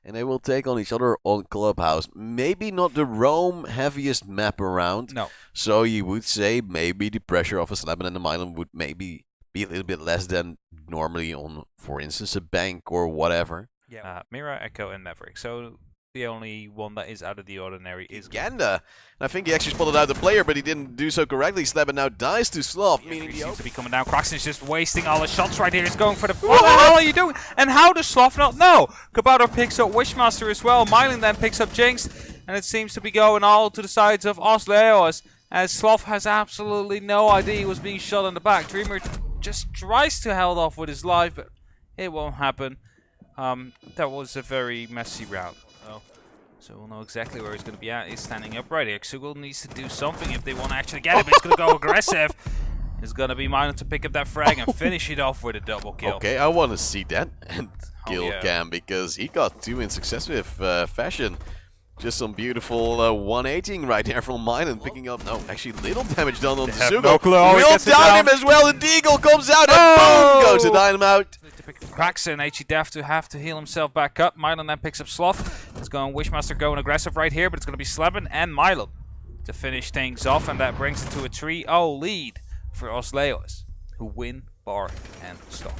And they will take on each other on Clubhouse. Maybe not the Rome heaviest map around. No. So you would say maybe the pressure of a Slabin and a Milan would maybe be a little bit less than normally on, for instance, a Bank or whatever. Yeah. Mira, Echo, and Maverick. So the only one that is out of the ordinary is Ganda. And I think he actually spotted out the player, but he didn't do so correctly. Slabin now dies to Slav, meaning he he seems to be coming down. Kraxen's just wasting all the shots right here. He's going for the... What the hell are you doing? And how does Slav not know? Kabouter picks up Wishmaster as well. Milan then picks up Jinx. And it seems to be going all to the sides of Leões, as Slav has absolutely no idea he was being shot in the back. Dreamer just tries to hold off with his life, but it won't happen. That was a very messy round. So we'll know exactly where he's going to be at. He's standing up right here. Xugel needs to do something if they want to actually get it, but he's going to go aggressive. It's going to be Milan to pick up that frag and finish it off with a double kill. Okay, I want to see that and kill Cam, because he got 2 in successive fashion. Just some beautiful 180ing right there from Milan, picking up, no, actually little damage done on Xugel. No clue. Will down him as well, the Deagle comes out and boom, goes the Dynamite. Kraxen, HEDF to have to heal himself back up. Milan then picks up Sloth. It's going Wishmaster going aggressive right here, but it's going to be Slabin and Milan to finish things off, and that brings it to a 3-0 lead for Leões, who win bar and stock.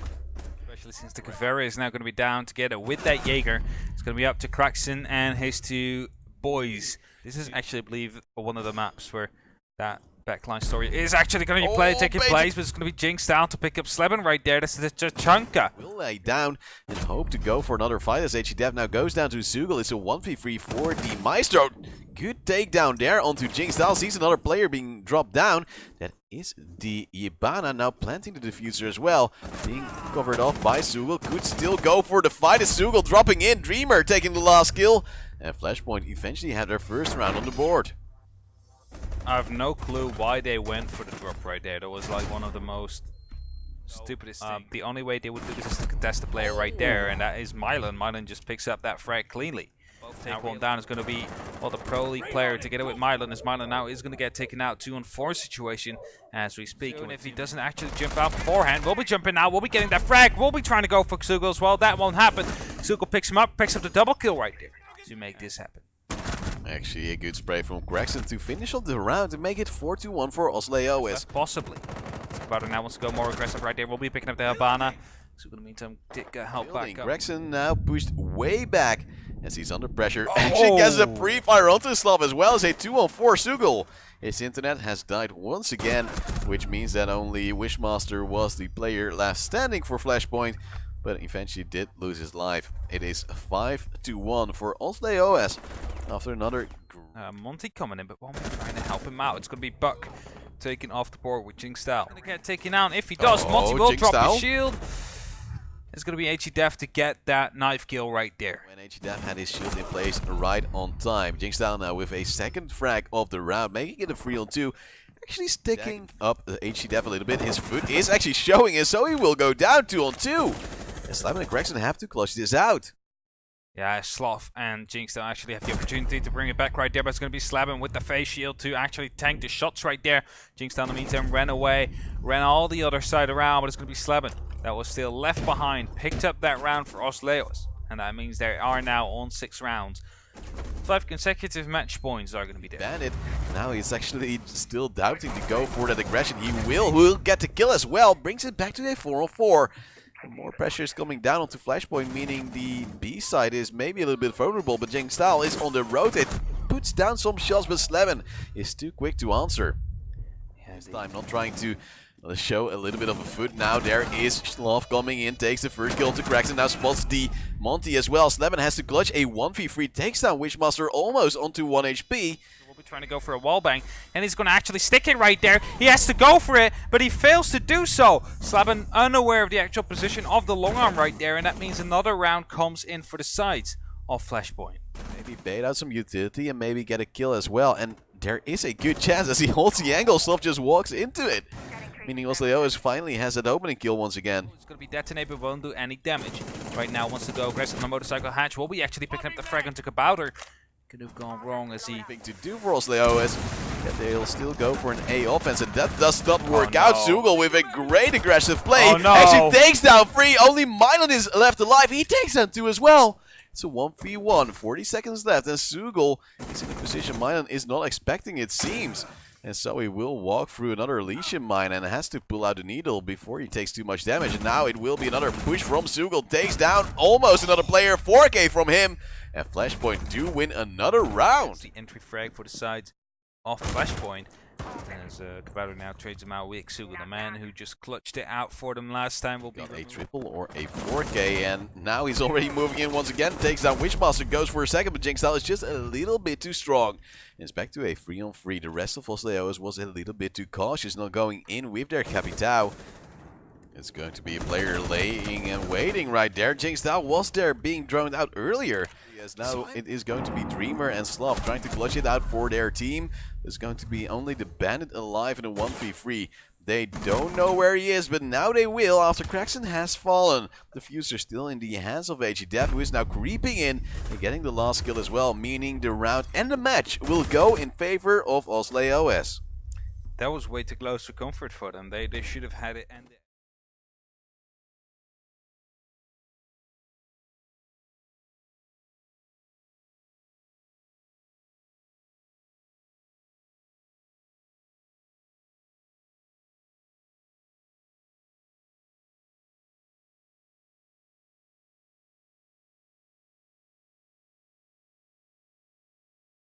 Especially since the Caveira is now going to be down together with that Jaeger. It's going to be up to Kraxen and his 2 boys. This is actually, I believe, one of the maps where that backline story is actually going to be taking place, but it's going to be Jinx down to pick up Slabin right there. This is Chunka. Will lay down and hope to go for another fight as HEDF now goes down to Xugel. It's a 1v3 for the Maestro. Good takedown there onto Jinx. Now sees another player being dropped down. That is the Ibana now planting the diffuser as well. Being covered off by Xugel. Could still go for the fight as Xugel dropping in. Dreamer taking the last kill. And Flashpoint eventually had their first round on the board. I have no clue why they went for the drop right there. That was like one of the most stupidest things. The only way they would do this is to contest the player right there, and that is Milan. Milan just picks up that frag cleanly. Take one down is going to be the Pro League player together with Milan, as Milan now is going to get taken out 2-on-4 situation as we speak. And if he doesn't actually jump out beforehand, we'll be jumping out, we'll be getting that frag, we'll be trying to go for Xugel as well. That won't happen. Xugel picks him up, picks up the double kill right there to make this happen. Actually, a good spray from Kraxen to finish off the round and make it 4-1 for Leões. Possibly. Kabouter now wants to go more aggressive right there. We'll be picking up the Habana. So in the meantime, Dick got help back up. Kraxen now pushed way back as he's under pressure. Actually gets a pre-fire onto Slav as well as a 2-on-4 Xugel. His internet has died once again, which means that only Wishmaster was the player left standing for Flashpoint, but eventually did lose his life. It is 5-1 for Leões after another. Monty coming in, but one more trying to help him out. It's going to be Buck taken off the board with Jinx Style. Going to get taken out. If he does, Monty will drop his shield. It's going to be HEDF to get that knife kill right there. When HEDF had his shield in place right on time. Jinx Style now with a second frag of the round, making it a 3-on-2. Actually sticking up HEDF a little bit. His foot is actually showing it, so he will go down 2-on-2. And Slabin and Kraxen have to clutch this out. Yeah, Sloth and Jinx don't actually have the opportunity to bring it back right there, but it's going to be Slabin with the face shield to actually tank the shots right there. Jinx down in the meantime ran away, ran all the other side around, but it's going to be Slabin that was still left behind, picked up that round for Leões, and that means they are now on 6 rounds. 5 consecutive match points are going to be there. Bandit, now he's actually still doubting to go for that aggression. He will get the kill as well, brings it back to a 4-on-4. More pressure is coming down onto Flashpoint, meaning the B side is maybe a little bit vulnerable, but Jinx Style is on the rotate, puts down some shots, but Slabin is too quick to answer. This time not trying to show a little bit of a foot. Now there is Slav coming in, takes the first kill to Kraxen, now spots the Monty as well. Slabin has to clutch a 1v3, takes down Wishmaster almost onto 1 HP. Trying to go for a wallbang, and he's going to actually stick it right there. He has to go for it, but he fails to do so. Slabin unaware of the actual position of the long arm right there, and that means another round comes in for the sides of Flashpoint. Maybe bait out some utility and maybe get a kill as well, and there is a good chance as he holds the angle, Slav just walks into it. Meaning Leões finally has that opening kill once again. It's going to be detonated, but won't do any damage. Right now wants to go aggressive on the motorcycle hatch. Will be actually picking up the frag onto Kabouter. Could have gone wrong as he... Thing to do for Leões. They'll still go for an A offense, and that does not work out. Xugel with a great aggressive play. Actually takes down 3. Only Milan is left alive. He takes down 2 as well. It's a 1v1, 40 seconds left, and Sugel is in a position Milan is not expecting, it seems. And so he will walk through another Elysian mine and has to pull out the needle before he takes too much damage. And now it will be another push from Sugel. Takes down almost another player. 4K from him. And Flashpoint do win another round. The entry frag for the side of Flashpoint. As Kabouter now trades him out with Sugel, the man who just clutched it out for them last time, will be a triple or a 4K, and now he's already moving in once again. Takes down Wishmaster, goes for a second, but Jinxstyle is just a little bit too strong. It's back to a 3-on-3. The rest of Leões was a little bit too cautious, not going in with their Capitao. It's going to be a player laying and waiting right there. Jinxstyle was there being droned out earlier. Yes, now it is going to be Dreamer and Slav trying to clutch it out for their team. There's going to be only the Bandit alive in a 1v3. They don't know where he is, but now they will after Kraxen has fallen. The Fuser still in the hands of HDF, who is now creeping in and getting the last kill as well, meaning the round and the match will go in favor of Leões. That was way too close to comfort for them. They should have had it ended.